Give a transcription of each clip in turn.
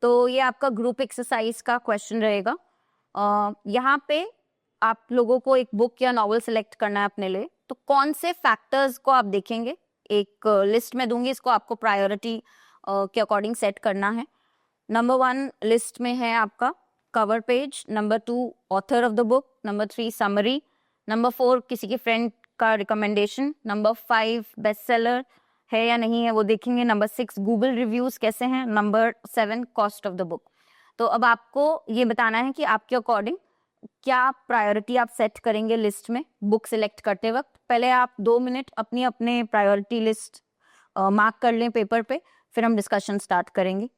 तो ये आपका ग्रुप एक्सरसाइज का क्वेश्चन रहेगा। यहाँ पे आप लोगों को एक बुक या नॉवल सेलेक्ट करना है अपने लिए। तो कौन से फैक्टर्स को आप देखेंगे, एक लिस्ट में दूंगी, इसको आपको प्रायोरिटी के अकॉर्डिंग सेट करना है। नंबर 1 लिस्ट में है आपका cover page, number 2 author of the book, number 3 summary, number 4 किसी के फ्रेंड का रिकमेंडेशन, नंबर 5 बेस्ट सेलर है या नहीं है वो देखेंगे, नंबर 6 गूगल रिव्यूज कैसे हैं, number 7 cost of the book. तो अब आपको ये बताना है कि आपके अकॉर्डिंग क्या प्रायोरिटी आप सेट करेंगे लिस्ट में बुक सिलेक्ट करते वक्त। पहले आप 2 मिनट अपनी अपने प्रायोरिटी लिस्ट मार्क कर लें पेपर पे, फिर हम डिस्कशन स्टार्ट करेंगे।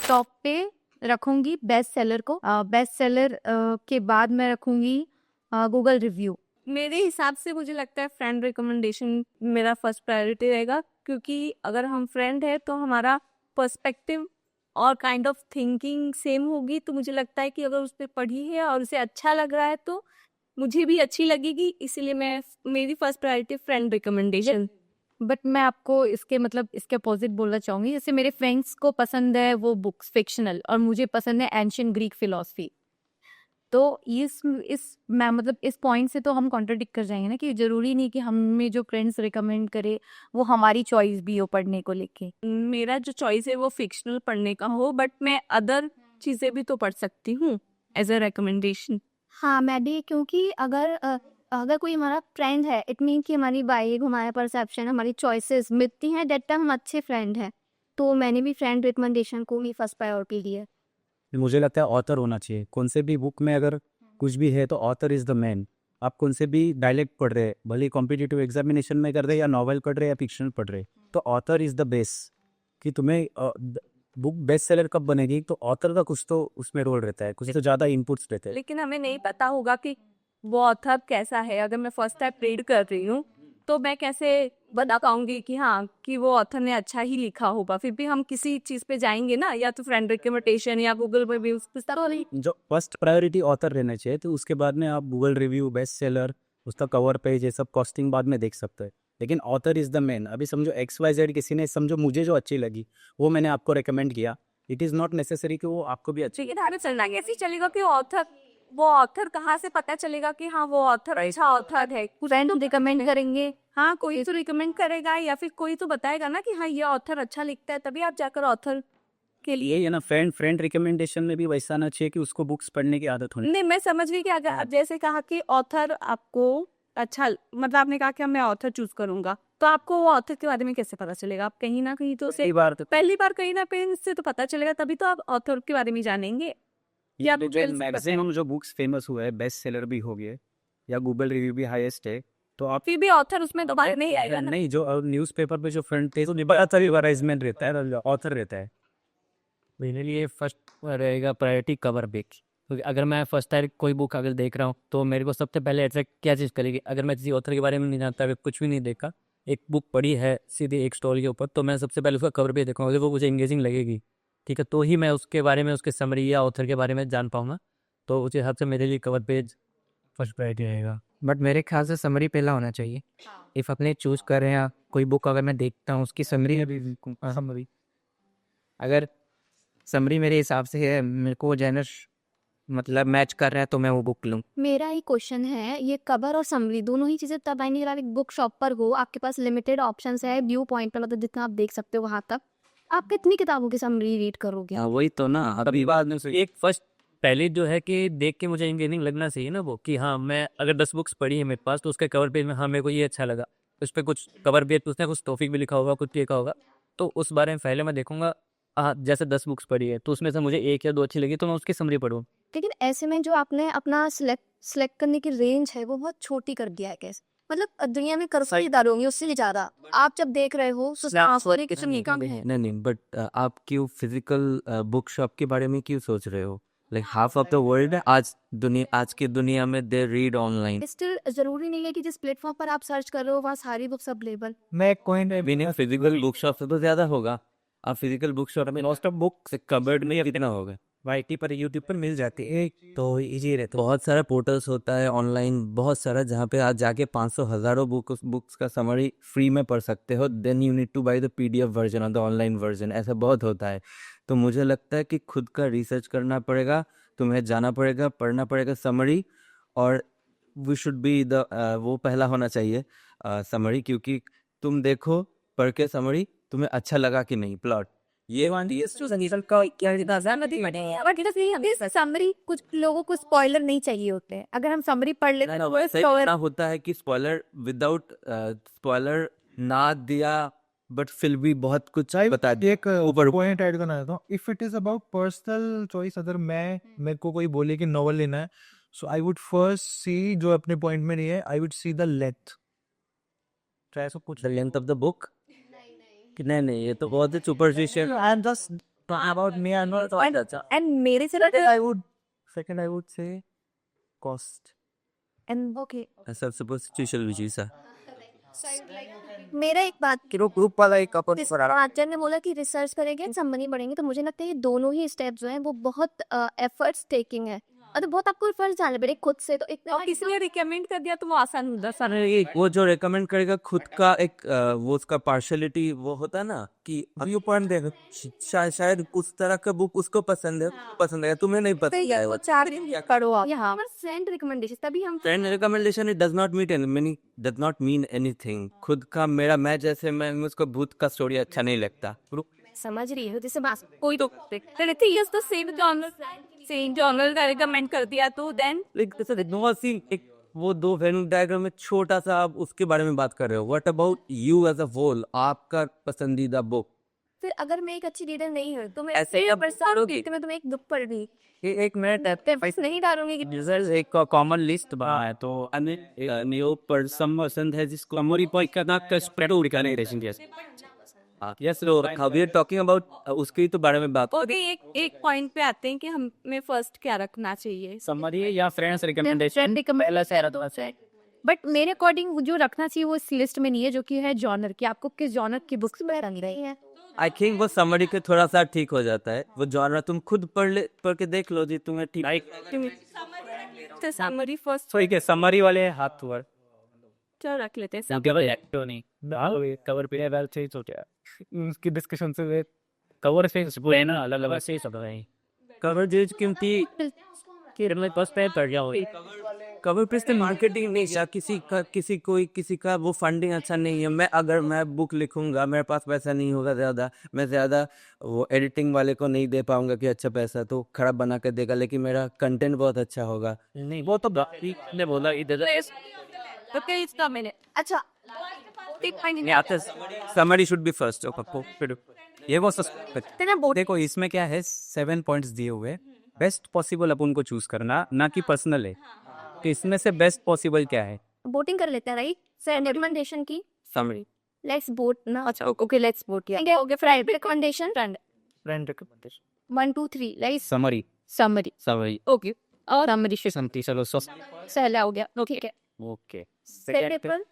टॉप पे रखूंगी बेस्ट सेलर को, बेस्ट सेलर के बाद मैं रखूंगी गूगल रिव्यू। मेरे हिसाब से मुझे लगता है फ्रेंड रिकमेंडेशन मेरा फर्स्ट प्रायोरिटी रहेगा, क्योंकि अगर हम फ्रेंड है तो हमारा पर्सपेक्टिव और काइंड ऑफ थिंकिंग सेम होगी। तो मुझे लगता है कि अगर उस पर पढ़ी है और उसे अच्छा लग रहा है तो मुझे भी अच्छी लगेगी, इसीलिए मेरी first priority friend recommendation. But मैं आपको इसके मतलब इसके अपोजिट बोलना चाहूंगी। जैसे मेरे फ्रेंड्स को पसंद है वो बुक्स फिक्शनल और मुझे पसंद है एंशियंट ग्रीक फिलॉसफी, तो इस मैं मतलब इस पॉइंट से तो हम कॉन्ट्रडिक्ट कर जाएंगे ना कि जरूरी नहीं कि हमें जो फ्रेंड्स रिकमेंड करे वो हमारी चॉइस भी हो पढ़ने को लेके। मेरा जो चॉइस है वो फिक्शनल पढ़ने का हो, बट मैं अदर चीजें भी तो पढ़ सकती हूँ एज अ रिकमेंडेशन। हाँ मैं भी, क्योंकि अगर कोई हमारा फ्रेंड है इट मीन कि हमारी वाइब, हमारा परसेप्शन, हमारी चॉइसेस मिलती हैं, दैट टाइम हम अच्छे फ्रेंड हैं। तो मैंने भी फ्रेंड रिकमेंडेशन को ही फर्स्ट प्रायोरिटी दी है। मुझे लगता है ऑथर होना चाहिए। कौन से भी बुक में अगर कुछ भी है तो ऑथर इज़ द मैन। आप कौन से भी डायलेक्ट पढ़ रहे हैं, भले कॉम्पिटिटिव एग्जामिनेशन में कर रहे हैं या नॉवल पढ़ रहे हैं या फिक्शन पढ़ रहे हैं, तो ऑथर इज़ द बेस्ट। कि तुम्हें बुक बेस्ट सेलर कब बनेगी तो ऑथर का कुछ तो उसमें रोल रहता है, कुछ तो ज़्यादा इनपुट्स रहते हैं। लेकिन हमें नहीं पता होगा कि वो ऑथर कैसा है। अगर मैं फर्स्ट टाइम रीड कर रही हूँ तो मैं कैसे बता पाऊंगी कि हाँ कि वो ऑथर ने अच्छा ही लिखा होगा। फिर भी हम किसी चीज पे जाएंगे ना, या तो फ्रेंड रिकमेंडेशन या गूगल रिव्यू। जो फर्स्ट प्रायोरिटी ऑथर रहना चाहिए, तो उसके बाद में आप गूगल रिव्यू, बेस्ट सेलर, उसका कवर पेज, ये सब कॉस्टिंग बाद में देख सकते हैं। लेकिन ऑथर इज़ द मैन। अभी समझो XYZ किसी ने, समझो मुझे जो अच्छी लगी वो मैंने आपको रिकमेंड किया, इट इज़ नॉट नेसेसरी कि वो आपको भी अच्छी। लेकिन हमें चलना कैसे चलेगा कि ऑथर कहाँ से पता चलेगा कि हाँ वो ऑथर अच्छा ऑथर है। फ्रेंड रिकमेंड करेंगे, हाँ कोई तो रिकमेंड करेगा या फिर कोई तो बताएगा ना कि हाँ ये ऑथर अच्छा लिखता है, तभी आप जाकर ऑथर के लिए। ये ना फ्रेंड रिकमेंडेशन में भी वैसा ना चाहिए कि उसको बुक्स पढ़ने की आदत होनी। नहीं, मैं समझ गई कि अगर आप जैसे कहा कि ऑथर आपको अच्छा, मतलब आपने कहा कि मैं ऑथर चूज करूंगा, तो आपको वो ऑथर के बारे में कैसे पता चलेगा? आप कहीं ना कहीं तो पहली बार कहीं ना कहीं से तो पता चलेगा, तभी तो आप ऑथर के बारे में जानेंगे। या मैक्सिमम जो बुक्स फेमस हुए हैं, बेस्ट सेलर भी हो गए या गूगल रिव्यू भी हाईएस्ट है, तो आप फिर भी ऑथर उसमें दोबारा नहीं आएगा ना। नहीं, जो न्यूज़पेपर पे जो फ्रंट पेज तो बड़ा सारी एडवर्टाइजमेंट रहता है, ऑथर रहता है। मेरे लिए फर्स्ट रहेगा प्रायोरिटी कवर पेज। क्योंकि अगर मैं फर्स्ट टाइम कोई बुक अगर देख रहा हूँ तो मेरे को सबसे पहले अट्रैक्ट क्या चीज़ करेगी। अगर मैं किसी ऑथर के बारे में नहीं जानता, अगर कुछ भी नहीं देखा, एक बुक पढ़ी है सीधे एक स्टोरी के ऊपर, तो मैं सबसे पहले उसका कवर पेज देखूँगा। अगर वो मुझे इंगेजिंग लगेगी, ठीक है, तो ही मैं उसके बारे में, उसके समरी या ऑथर के बारे में जान पाऊँगा। तो उस हिसाब से मेरे लिए कवर पेज फर्स्ट प्रायोरिटी रहेगा। बट मेरे ख्याल से समरी पहला होना चाहिए। इफ़ अपने चूज कर रहे हैं कोई बुक, अगर मैं देखता हूँ उसकी समरी अगर समरी मेरे हिसाब से है, मेरे को जेनर मतलब मैच कर रहा है, तो मैं वो बुक लूँ। मेरा ही क्वेश्चन है, ये कवर और समरी दोनों ही चीज़ें तब आएंगी जब आप एक बुक शॉप पर हो, आपके पास लिमिटेड ऑप्शंस है व्यू पॉइंट पर, मतलब जितना आप देख सकते हो वहाँ तक। आप कितनी किताबों की समरी रीड करोगे? हाँ वही तो ना। अभी बाद में एक फर्स्ट पहले जो है कि देख के मुझे इंगेजिंग लगना चाहिए ना वो, कि हाँ मैं अगर 10 बुक्स पढ़ी है मेरे पास, तो उसके कवर पेज में हाँ मेरे को ये अच्छा लगा, उस पर कुछ कवर पेज उसने कुछ टॉपिक भी लिखा होगा, कुछ लिखा होगा, तो उस बारे में पहले मैं देखूंगा। हाँ जैसे 10 बुक्स पढ़ी है तो उसमें से मुझे 1 या 2 अच्छी लगी तो मैं उसकी समरी पढ़ूँ। लेकिन ऐसे में जो आपने अपना सिलेक्ट करने की रेंज है वो बहुत छोटी कर दिया है। कैसे मतलब दुनिया में करोड़ों किताबें होंगी, उससे भी ज्यादा आप जब देख रहे हो नहीं, बट आप क्यों फिजिकल बुक शॉप के बारे में क्यों सोच रहे हो? Like half of the world आज की दुनिया में दे रीड ऑनलाइन। स्टिल जरूरी नहीं है कि जिस प्लेटफॉर्म पर आप सर्च कर रहे हो वहाँ सारी बुक्स अवेलेबल। मैं कोई फिजिकल बुक शॉप से तो ज्यादा होगा। आप फिजिकल बुक शॉप में लॉस्ट ऑफ बुक कबर्ड में कितना होगा? वाईटी पर यूट्यूब पर मिल जाती है तो इजी रहता है। बहुत सारा पोर्टल्स होता है ऑनलाइन, बहुत सारा, जहाँ पे आज जाके 500 हज़ारों बुक्स का समरी फ्री में पढ़ सकते हो। Then you need to buy the PDF version और द ऑनलाइन वर्जन, ऐसा बहुत होता है। तो मुझे लगता है कि खुद का रिसर्च करना पड़ेगा, तुम्हें जाना पड़ेगा, पढ़ना पड़ेगा समरी, और वी शुड बी द वो पहला होना चाहिए समरी, क्योंकि तुम देखो पढ़ के समरी तुम्हें अच्छा लगा कि नहीं, प्लॉट ये वाली समरी, कुछ लोगों को स्पॉइलर नहीं चाहिए होते हैं, अगर हम समरी पढ़ लेते हैं सही इतना होता है कि स्पॉइलर विदाउट स्पॉइलर ना दिया, बट फिर भी बहुत कुछ बता दिया। एक पॉइंट ऐड करना चाहता हूँ, if it is about personal choice, अगर मेरे को कोई बोले कि नॉवल लेना है, सो आई वुड फर्स्ट सी, जो अपने पॉइंट में नहीं है, I would see the length, तो ऐसा कुछ the length of the book, नहीं ये तो बहुत ही superficial. I am just about me, I am not and मेरे से I would second I would say cost. And okay सब सुपरफिशियल विचीज है। मेरा एक बात, ग्रुप वाला एक अपन जिस आचार्य ने बोला कि रिसर्च करेंगे समरी पढ़ेंगे, तो मुझे लगता है ये दोनों ही स्टेप जो है वो बहुत एफर्ट्स टेकिंग है, और तो बहुत आपको एफर्ट्स डालने पड़ेगे खुद से। तो एक और किसी ने रिकमेंड कर दिया तो वो आसान होता सर। वो जो रेकमेंड करेगा खुद का एक वो उसका पार्शलिटी वो होता है ना, कि व्यू पॉइंट देगा, शायद उस तरह का बुक उसको पसंद है, तुम्हें नहीं पसंद है। वो 4 दिन करो आप। यहाँ पर फ्रेंड रिकमेंडेशन, तभी हम friend recommendation it does not mean anything. खुद का मैं जैसे मैं मुझको भूत का स्टोरी अच्छा नहीं लगता, समझ रही हूँ, जैसे बात कोई तो यस तो सेम जॉनर का रिकमेंड कर दिया तो देन एक वो 2 वेन डायग्राम में छोटा सा आप उसके बारे में बात कर रहे हो। What about you as a whole, आपका पसंदीदा बुक? फिर अगर मैं एक अच्छी रीडर नहीं हूँ तो मैं ऐसे ही आप पढ़ोगी, तो मैं तुम्हें एक बुक पढ़ दी, एक मिनट पैसे नहीं डालूंगी कि यूजर्स एक कॉमन लिस्ट बना है, तो न्यू पर्सन पसंद है जिसको समरी पॉइंट का ना का स्प्रेड उड़काने रेसिंग जैसे। यस लो how we are talking about उसके तो बारे में बात। ओके एक पॉइंट पे आते हैं कि हमें फर्स्ट क्या रखना चाहिए, समरी या फ्रेंड्स रिकमेंडेशन पहला सहरा तो बट मेरे अकॉर्डिंग जो रखना चाहिए वो इस लिस्ट में नहीं है, जो कि है जॉनर, कि आपको किस जॉनर की बुक्स पढ़नी रही है। आई थिंक वो समरी के थोड़ा सा ठीक हो जाता है, वो जॉनर तुम खुद पढ़ के देख लो जी, तुम्हें ठीक तो समरी फर्स्ट ठीक है। समरी वाले हाथ हुआ चलो रख लेते हैं। ना केवल एक्टो नहीं कवर पे वेल से हो गया उसकी डिस्कशन से कवर से पूरे ना अलग अलग से सब है कवर जेज कीमती कि मैं बस पे पड़ जाओ। कवर पेज पे मार्केटिंग नहीं, या किसी का वो फंडिंग अच्छा नहीं है। अगर मैं बुक लिखूंगा, मेरे पास पैसा नहीं होगा ज़्यादा, मैं ज़्यादा वो एडिटिंग वाले को नहीं दे पाऊंगा कि अच्छा पैसा तो खराब बना कर देगा, लेकिन मेरा कंटेंट बहुत अच्छा होगा। नहीं वो तो ने बोला इधर ओके इसका मैंने अच्छा नहीं आते समरी शुड बी फर्स्ट। ये वो देखो इसमें क्या है 7 पॉइंट्स दिए हुए, बेस्ट पॉसिबल अपन को चूज करना, ना कि पर्सनल है। तो इसमें से बेस्ट पॉसिबल क्या है? वोटिंग कर लेते हैं, राइट सर? रिकमेंडेशन की समरी लेट्स वोट ना। अच्छा ओके लेट्स वोट या okay friend recommendation friend recommendation 1 2 3 right summary summary okay और समरी समती चलो सहला हो गया, ठीक है। ओके सेकेंड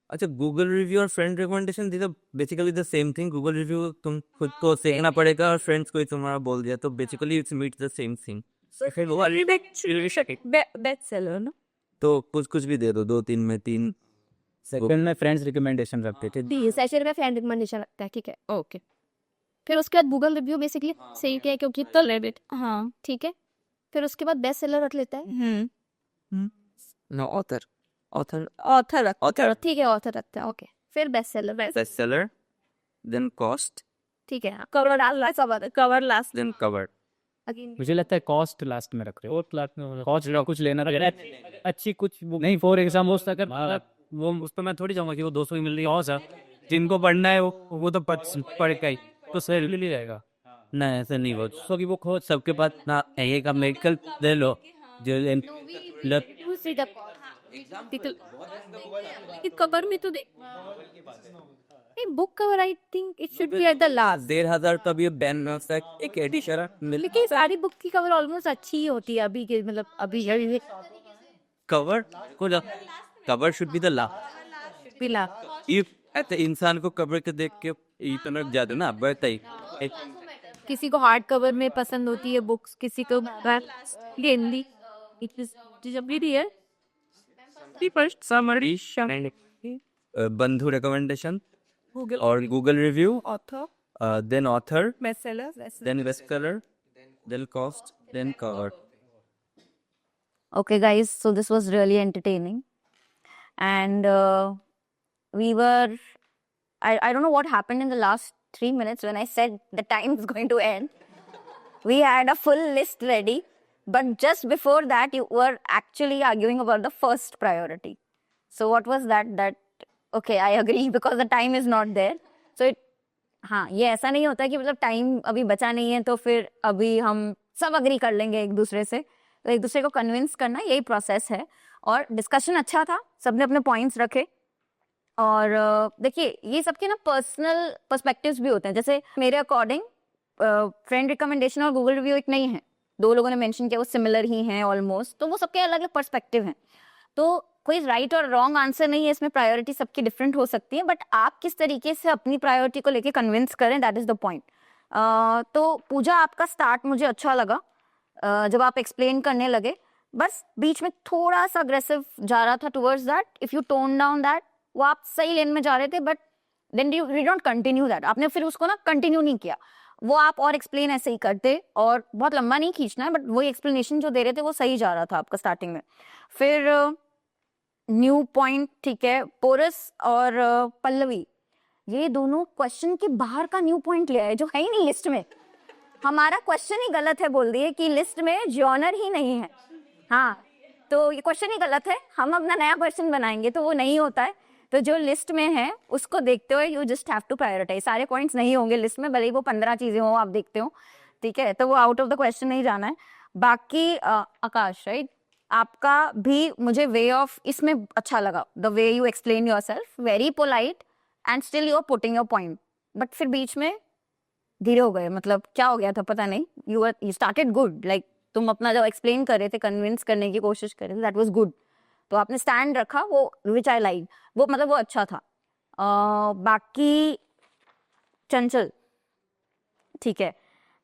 अच्छा गूगल रिव्यू और friend recommendation these are basically the same thing. Google review तुम खुद को सीखना पड़ेगा और फ्रेंड्स को ही तुम्हारा बोल दिया, तो basically it's meet the same thing. फिर वो बेस्ट सेलर ना, तो कुछ भी दे दो, 2 3 में 3। सेकंड में फ्रेंड्स रिकमेंडेशन रखते थे, सेशन में फ्रेंड रिकमेंडेशन लगता है, ठीक है ओके। फिर उसके बाद गूगल रिव्यू बेसिकली सही क्या है, क्योंकि तो लेट हाँ ठीक है। फिर उसके बाद बेस्ट सेलर रख लेता है, नो ऑथर ठीक है ऑथर रखता है, ओके। फिर बेस्ट सेलर देन कॉस्ट, ठीक है। Cover last then cover. Again मुझे लगता है कॉस्ट लास्ट में रख रहे हो, और लास्ट में कॉस्ट कुछ लेना अच्छी कुछ नहीं। फॉर एग्जाम्पल अगर वो उस पर मैं थोड़ी जाऊंगा कि वो 200 ही मिल रही है, और सर जिनको पढ़ना है वो तो पढ़ के ही तो सर ले जाएगा ना, ऐसा नहीं हो सो कि वो खोज सबके पास ना। ये का मेडिकल ले लो जो कवर में तो देख book cover, I think it should be at the last. 1500 का भी बैन हो सकता, एक एडिशन लेकिन सारी बुक की कवर ऑलमोस्ट अच्छी ही होती है अभी के, मतलब अभी cover should be the last. पिला इंसान को कवर के देख के इतना ज्यादा ना बढ़ता ही किसी को हार्ड कवर में पसंद होती है बुक्स, किसी को हिंदी। इट इज है फर्स्ट समरी बंधु रिकमेंडेशन गूगल और Google review, author then author, bestseller then bestseller, then cost, then cover. Okay, guys, so this was really entertaining. And we were, I don't know what happened in the last 3 minutes when I said the time is going to end. We had a full list ready, but just before that, you were actually arguing about the first priority. So what was that? Okay, I agree because the time is not there. So हाँ, ये ऐसा नहीं होता कि मतलब time अभी बचा नहीं है तो फिर अभी हम सब अग्री कर लेंगे एक दूसरे से. तो एक दूसरे को कन्विंस करना यही प्रोसेस है. और डिस्कशन अच्छा था, सबने अपने पॉइंट्स रखे. और देखिए ये सबके ना पर्सनल पर्सपेक्टिव्स भी होते हैं. जैसे मेरे अकॉर्डिंग फ्रेंड रिकमेंडेशन और गूगल रिव्यू एक नहीं है. 2 लोगों ने मेंशन किया वो सिमिलर ही हैं ऑलमोस्ट. तो वो सबके अलग अलग पर्सपेक्टिव हैं. तो कोई राइट और रॉन्ग आंसर नहीं है इसमें. प्रायोरिटी सबकी डिफरेंट हो सकती है, बट आप किस तरीके से अपनी प्रायोरिटी को लेके कन्विंस करें, दैट इज द पॉइंट. तो पूजा आपका स्टार्ट मुझे अच्छा लगा. जब आप एक्सप्लेन करने लगे, बस बीच में थोड़ा सा अग्रेसिव जा रहा था towards that. If you tone down that, वो आप सही लेन में जा रहे थे, but then you don't continue that. आपने फिर उसको ना कंटिन्यू नहीं किया. वो आप और एक्सप्लेन ऐसे ही करते, और बहुत लंबा नहीं खींचना है, बट वही एक्सप्लेनेशन जो दे रहे थे वो सही जा रहा था आपका स्टार्टिंग में. फिर न्यू पॉइंट, ठीक है, पोरस और पल्लवी, ये दोनों क्वेश्चन के बाहर का न्यू पॉइंट ले आए जो है ही नहीं लिस्ट में. हमारा क्वेश्चन ही गलत है, बोल दिए कि लिस्ट में जॉनर ही नहीं है. हाँ, तो ये क्वेश्चन ही गलत है. हम अपना नया क्वेश्चन बनाएंगे तो वो नहीं होता है. तो जो लिस्ट में है उसको देखते हुए you just have to prioritize. सारे पॉइंट्स नहीं होंगे लिस्ट में, भले ही वो 15 चीजें हो आप देखते हो, ठीक है, तो वो आउट ऑफ द क्वेश्चन नहीं जाना है. बाकी आकाश, राइट, आपका भी मुझे वे ऑफ इसमें अच्छा लगा. The way you explain yourself, very polite and still you are putting your point. But फिर बीच में धीरे हो गए, मतलब क्या हो गया था पता नहीं. यू स्टार्टेड गुड, लाइक तुम अपना जब एक्सप्लेन कर रहे थे, कन्विंस करने की कोशिश कर रहे थे, दैट वाज गुड. तो आपने स्टैंड रखा, वो विच आई लाइक, वो मतलब वो अच्छा था. बाकी चंचल, ठीक है,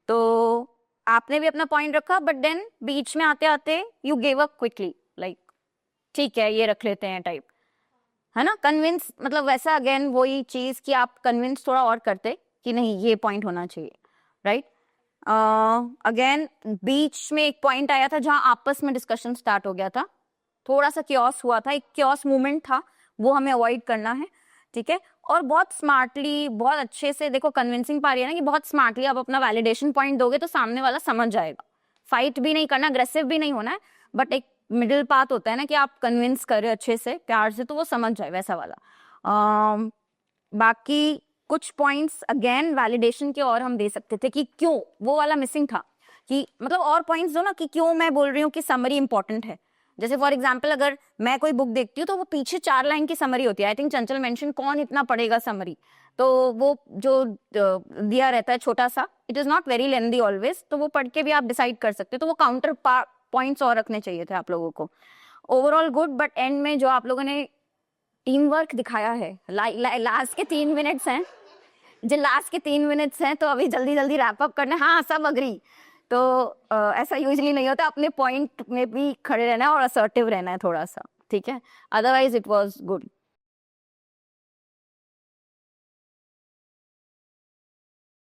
तो आपने भी अपना पॉइंट रखा, बट देन बीच में आते आते you gave up quickly, like ठीक है ये रख लेते हैं टाइप, है ना. कन्विंस मतलब वैसा अगेन वही चीज कि आप कन्विंस थोड़ा और करते कि नहीं ये पॉइंट होना चाहिए, राइट. अगेन बीच में एक पॉइंट आया था जहां आपस में डिस्कशन स्टार्ट हो गया था, थोड़ा सा क्योस हुआ था, एक क्योस मूवमेंट था, वो हमें अवॉइड करना है, ठीक है. और बहुत स्मार्टली, बहुत अच्छे से, देखो कन्विंसिंग पारी है ना, कि बहुत स्मार्टली आप अपना वैलिडेशन पॉइंट दोगे तो सामने वाला समझ जाएगा. फाइट भी नहीं करना, अग्रेसिव भी नहीं होना है, बट एक मिडिल पाथ होता है ना कि आप कन्विंस करें अच्छे से, प्यार से, तो वो समझ जाए, वैसा वाला. बाकी कुछ पॉइंट्स अगेन वैलिडेशन के और हम दे सकते थे कि क्यों, वो वाला मिसिंग था कि मतलब और पॉइंट्स दो ना कि क्यों मैं बोल रही हूँ कि समरी इंपॉर्टेंट है. जैसे फॉर एग्जाम्पल अगर मैं कोई बुक देखती हूँ तो वो पीछे 4 लाइन की समरी होती है. आई थिंक चंचल मेंशन, कौन इतना पढ़ेगा समरी, तो वो जो दिया रहता है छोटा सा, it is not very lengthy always, तो वो पढ़ के भी आप डिसाइड कर सकते हो. तो वो काउंटर पॉइंट्स और रखने चाहिए थे आप लोगों को. ओवरऑल गुड, बट एंड में जो आप लोगों ने टीम वर्क दिखाया है, लास्ट के 3 मिनट्स हैं, जो लास्ट के 3 मिनट्स हैं, तो अभी जल्दी जल्दी रैप अप करना. हाँ, सब अग्री. तो ऐसा यूजली नहीं होता, अपने पॉइंट में भी खड़े रहना है और असर्टिव रहना है थोड़ा सा, ठीक है. Otherwise it was good.